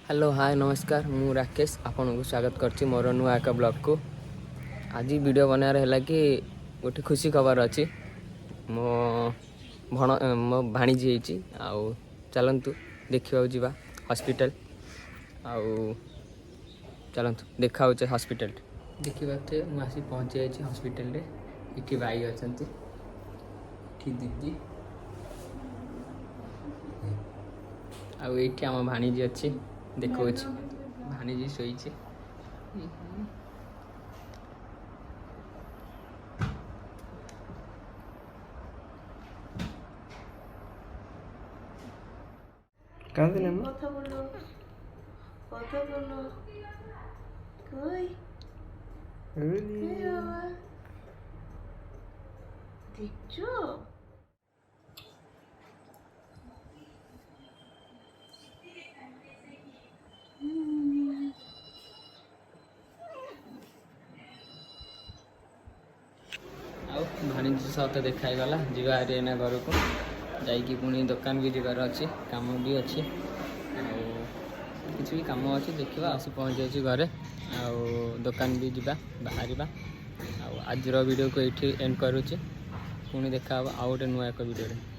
Hello hi नमस्कार मु राकेश आपन को स्वागत करछि मोर नुआ एक ब्लॉग को। आज वीडियो बनार है कि गोटे खुशी खबर अच्छी मो भाणीजी होती आउ चलतु देखा जावा हॉस्पिटल आउ चलतु देखा हॉस्पिटल देखिए मुझे आसी पहुँची जाइए हॉस्पिटल रे। इठी भाई अच्छा दीदी आउ ये आम भाणीजी अच्छी देखो भाणीजी शोई কাঁদলে না কথা বলো কই বাবা দেখছো भाणीजी सहित देखाईगला जीवा एना घर को जाइए पुणी दुकान भी जीवार अच्छी कम भी अच्छी किसी भी कम अच्छी देखा आसी पहुँच जाए घरे आउ दुकान भी जीवा बाहर आज वीडियो को ये एंड करुच्ची पुणी देखा आउ गोटे नुआ एक वीडियो।